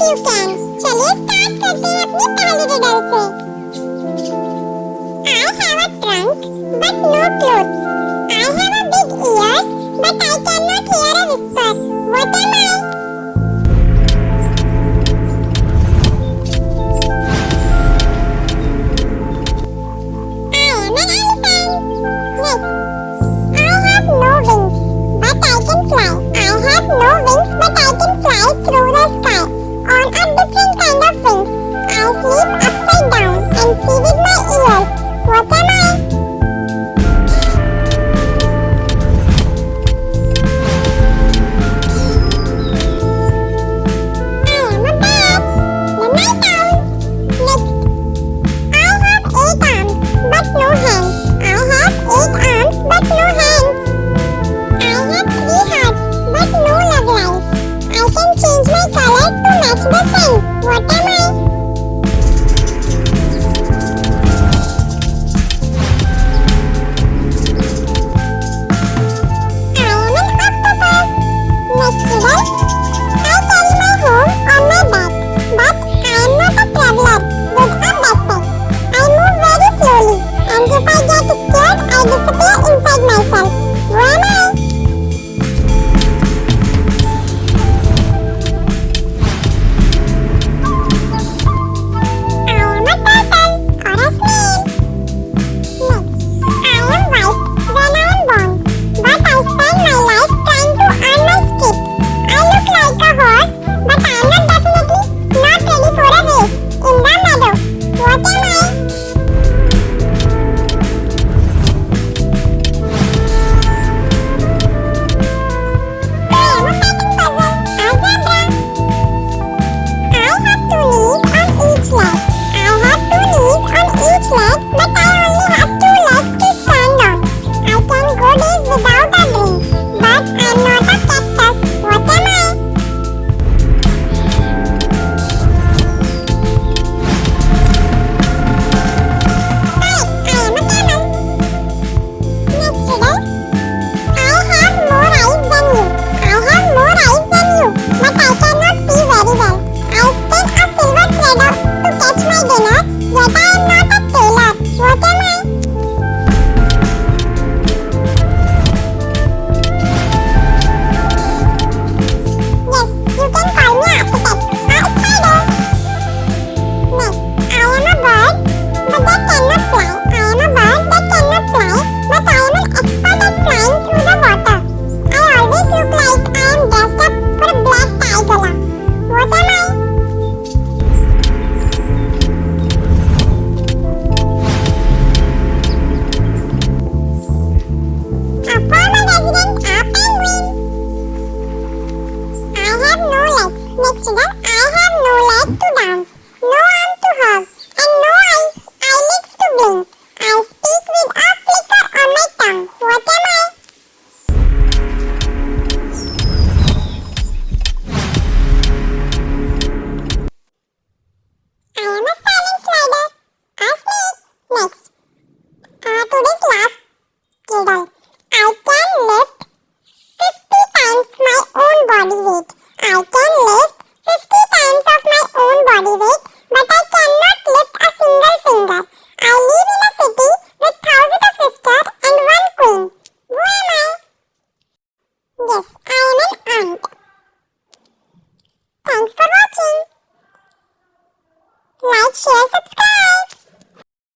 you can. चलिए start करते हैं अपनी पहली रिडल से। I have a trunk but no clothes. I have a big ears but I cannot hear a whisper. What am I? I am an elephant. Next. I have no wings but I can fly. I have no wings but I can fly through the sky on a different kind of wings. I sleep upside down and see with my ears. What am I? I am a bat. Then my turn. Next. I have 8 arms but no hands. I have 8 arms but no hands. I have 3 hearts but no love life. I can change my color to match the sun. What am I? I am an octopus. Next riddle. I carry my home on my back, but I am not a traveler with a backpack. I move very slowly, and if I get scared, I disappear inside myself. Who am I? I am a turtle or a snail. Next, I am white when I am born, but I spend my life trying to earn my keep. I look like a horse, but I am definitely not ready for a race in the meadow. What am I? I am a petting puzzle, a zebra. I have 2 knees on each leg. I have 2 knees on each leg, but I only have 2 legs to stand on. I can go days without a drink, but I'm not a cactus. What am I? Right, I am a camel. Next riddle. I have more eyes than you. I have more eyes than you, but I cannot see very well. I spin a silver thread to catch my dinner, yet I am not a tailor. What am I? Yes, you can call me architect or spider. Next, I am a bird, but that cannot fly. I am a bird that cannot fly, but I am an expert at flying through the water. I always look like I am dressed up for a black tie gala. What am I? A former resident or penguin. I have no legs. Next riddle. I have no leg to dance, no arm to hug, and no eyelids to blink. I speak with a flicker on my tongue. What am I? I am a silent slider, a snake. Next. Today's last riddle. I can lift 50 times my own body weight. I can lift 50 times of my own body weight, but I cannot lift a single finger. I live in a city with thousands of sisters and 1 queen. Who am I? Yes, I am an ant. Thanks for watching. Like, share, subscribe.